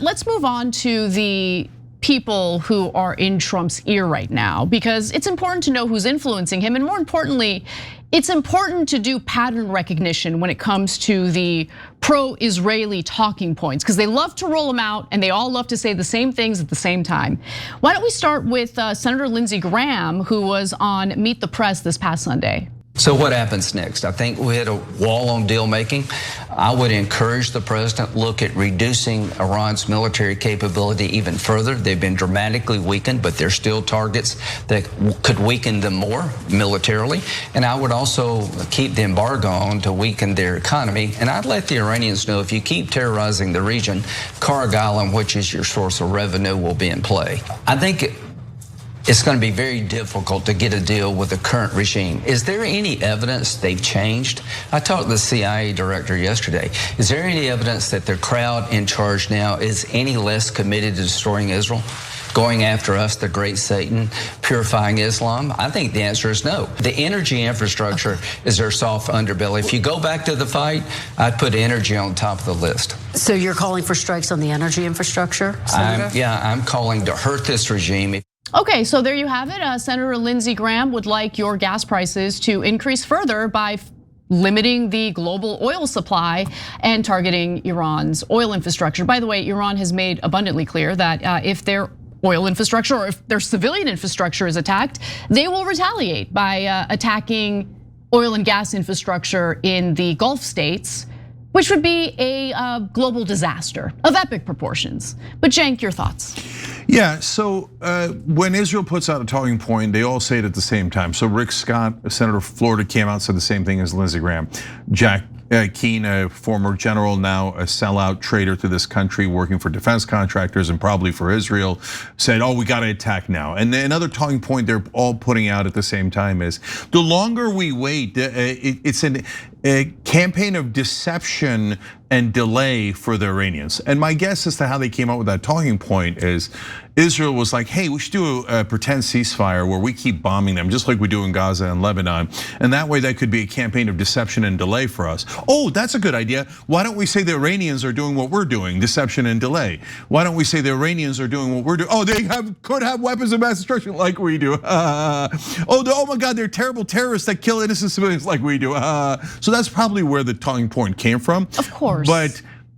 Let's move on to the people who are in Trump's ear right now, because it's important to know who's influencing him. And more importantly, it's important to do pattern recognition when it comes to the pro-Israeli talking points, because they love to roll them out and they all love to say the same things at the same time. Why don't we start with Senator Lindsey Graham, who was on Meet the Press this past Sunday. So what happens next? I think we hit a wall on deal making. I would encourage the president to look at reducing Iran's military capability even further. They've been dramatically weakened, but there's still targets that could weaken them more militarily. And I would also keep the embargo on to weaken their economy. And I'd let the Iranians know, if you keep terrorizing the region, Carg Island, which is your source of revenue, will be in play. I think it's going to be very difficult to get a deal with the current regime. Is there any evidence they've changed? I talked to the CIA director yesterday. Is there any evidence that the crowd in charge now is any less committed to destroying Israel, going after us, the great Satan, purifying Islam? I think the answer is no. The energy infrastructure is their soft underbelly. If you go back to the fight, I'd put energy on top of the list. So you're calling for strikes on the energy infrastructure, Senator? I'm calling to hurt this regime. Okay, so there you have it. Senator Lindsey Graham would like your gas prices to increase further by limiting the global oil supply and targeting Iran's oil infrastructure. By the way, Iran has made abundantly clear that if their oil infrastructure or if their civilian infrastructure is attacked, they will retaliate by attacking oil and gas infrastructure in the Gulf states, which would be a global disaster of epic proportions. But Cenk, your thoughts? Yeah, so when Israel puts out a talking point, they all say it at the same time. So Rick Scott, Senator of Florida, came out and said the same thing as Lindsey Graham. Jack Keane, a former general, now a sellout traitor to this country, working for defense contractors and probably for Israel, said, we gotta attack now. And then another talking point they're all putting out at the same time is, the longer we wait, it's a campaign of deception and delay for the Iranians. And my guess as to how they came up with that talking point is Israel was like, hey, we should do a pretend ceasefire where we keep bombing them, just like we do in Gaza and Lebanon. And that way that could be a campaign of deception and delay for us. Oh, that's a good idea. Why don't we say the Iranians are doing what we're doing, deception and delay? Why don't we say the Iranians are doing what we're doing? Oh, they could have weapons of mass destruction like we do. Oh my God, they're terrible terrorists that kill innocent civilians like we do. So that's probably where the talking point came from. Of course.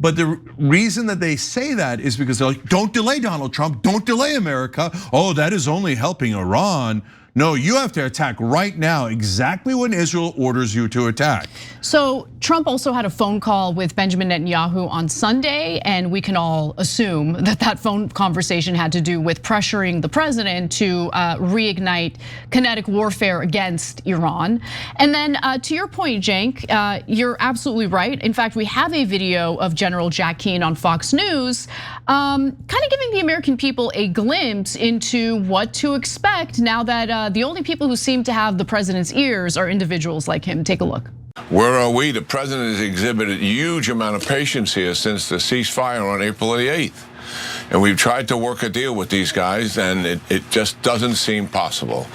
But the reason that they say that is because they're like, don't delay Donald Trump, don't delay America. Oh, that is only helping Iran. No, you have to attack right now, exactly when Israel orders you to attack. So Trump also had a phone call with Benjamin Netanyahu on Sunday, and we can all assume that that phone conversation had to do with pressuring the president to reignite kinetic warfare against Iran. And then to your point, Cenk, you're absolutely right. In fact, we have a video of General Jack Keane on Fox News, kind of giving the American people a glimpse into what to expect now that the only people who seem to have the president's ears are individuals like him. Take a look. Where are we? The president has exhibited a huge amount of patience here since the ceasefire on April the 8th. And we've tried to work a deal with these guys, and it just doesn't seem possible.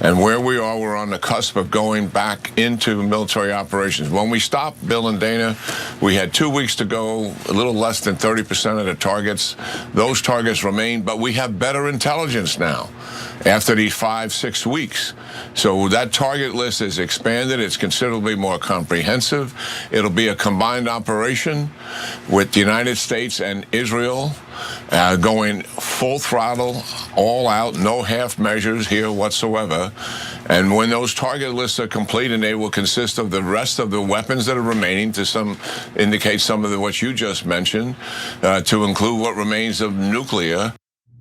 And where we are, we're on the cusp of going back into military operations. When we stopped, Bill and Dana, we had 2 weeks to go, a little less than 30% of the targets. Those targets remain, but we have better intelligence now after these 5-6 weeks. So that target list is expanded. It's considerably more comprehensive. It'll be a combined operation with the United States and Israel going full throttle, all out, no half measures here whatsoever. And when those target lists are complete, and they will consist of the rest of the weapons that are remaining, to indicate some of what you just mentioned, to include what remains of nuclear.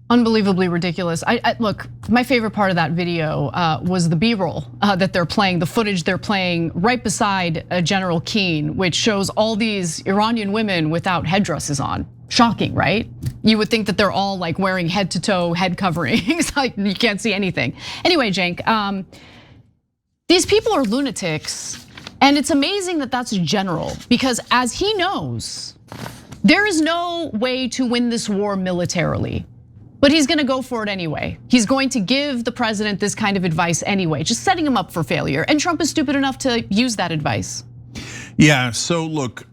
Unbelievably ridiculous. Look, my favorite part of that video was the B-roll that they're playing, the footage they're playing right beside General Keane, which shows all these Iranian women without headdresses on. Shocking, right? You would think that they're all like wearing head to toe head coverings, like you can't see anything. Anyway, Cenk, these people are lunatics, and it's amazing that that's a general, because as he knows, there is no way to win this war militarily. But he's gonna go for it anyway. He's going to give the president this kind of advice anyway, just setting him up for failure. And Trump is stupid enough to use that advice. Yeah, so look,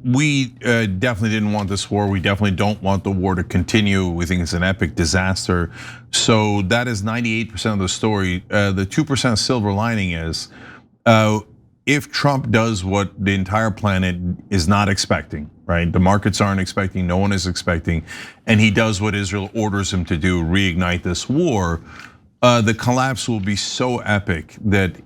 we definitely didn't want this war. We definitely don't want the war to continue. We think it's an epic disaster. So that is 98% of the story. The 2% silver lining is, if Trump does what the entire planet is not expecting, right? The markets aren't expecting, no one is expecting, and he does what Israel orders him to do, reignite this war, the collapse will be so epic that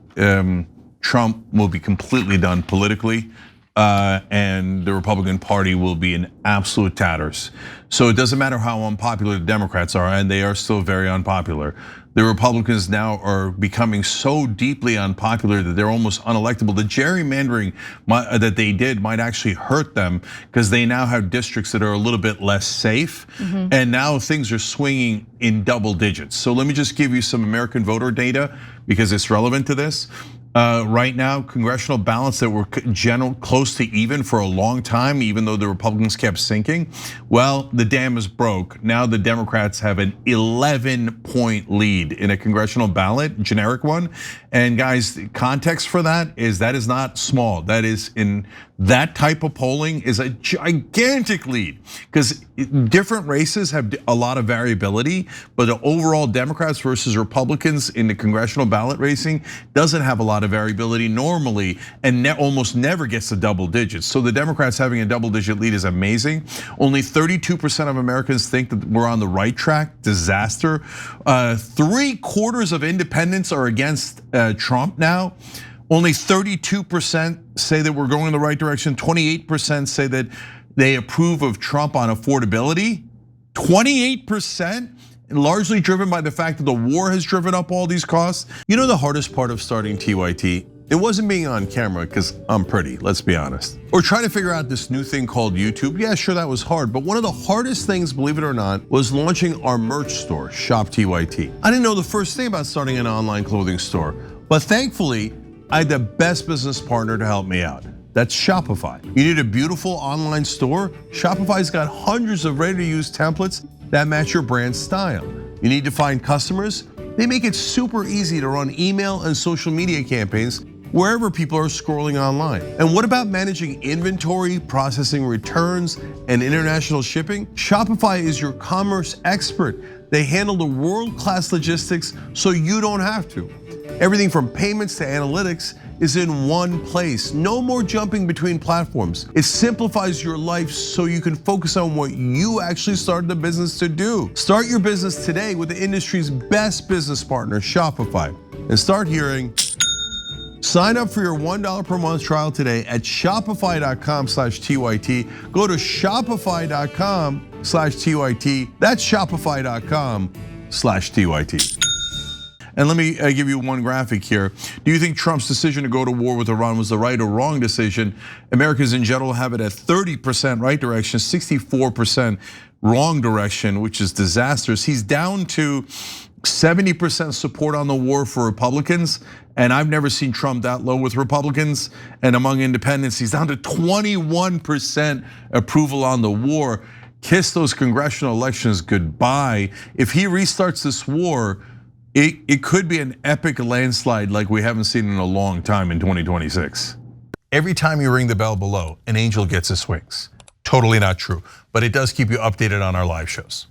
Trump will be completely done politically, and the Republican Party will be in absolute tatters. So it doesn't matter how unpopular the Democrats are, and they are still very unpopular. The Republicans now are becoming so deeply unpopular that they're almost unelectable. The gerrymandering that they did might actually hurt them because they now have districts that are a little bit less safe. And now things are swinging in double digits. So let me just give you some American voter data because it's relevant to this. Right now, congressional ballots that were close to even for a long time, even though the Republicans kept sinking. Well, the dam is broke. Now the Democrats have an 11-point lead in a congressional ballot, generic one. And guys, context for that is not small. That is in that type of polling is a gigantic lead because different races have a lot of variability, but the overall Democrats versus Republicans in the congressional ballot racing doesn't have a lot of variability normally and almost never gets to double digits. So the Democrats having a double-digit lead is amazing. Only 32% of Americans think that we're on the right track. Disaster. 3/4 of independents are against Trump now. Only 32% say that we're going in the right direction. 28% say that they approve of Trump on affordability. 28%, largely driven by the fact that the war has driven up all these costs. You know the hardest part of starting TYT? It wasn't being on camera because I'm pretty, let's be honest. Or trying to figure out this new thing called YouTube. Yeah, sure, that was hard. But one of the hardest things, believe it or not, was launching our merch store, Shop TYT. I didn't know the first thing about starting an online clothing store, but thankfully, I had the best business partner to help me out. That's Shopify. You need a beautiful online store? Shopify's got hundreds of ready-to-use templates that match your brand style. You need to find customers? They make it super easy to run email and social media campaigns wherever people are scrolling online. And what about managing inventory, processing returns, and international shipping? Shopify is your commerce expert. They handle the world-class logistics so you don't have to. Everything from payments to analytics is in one place. No more jumping between platforms. It simplifies your life so you can focus on what you actually started the business to do. Start your business today with the industry's best business partner, Shopify. And start hearing. Sign up for your $1 per month trial today at shopify.com/TYT. Go to shopify.com/TYT. That's shopify.com/TYT. And let me give you one graphic here. Do you think Trump's decision to go to war with Iran was the right or wrong decision? Americans in general have it at 30% right direction, 64% wrong direction, which is disastrous. He's down to 70% support on the war for Republicans, and I've never seen Trump that low with Republicans. And among independents, he's down to 21% approval on the war. Kiss those congressional elections goodbye. If he restarts this war, it could be an epic landslide like we haven't seen in a long time in 2026. Every time you ring the bell below, an angel gets his wings. Totally not true, but it does keep you updated on our live shows.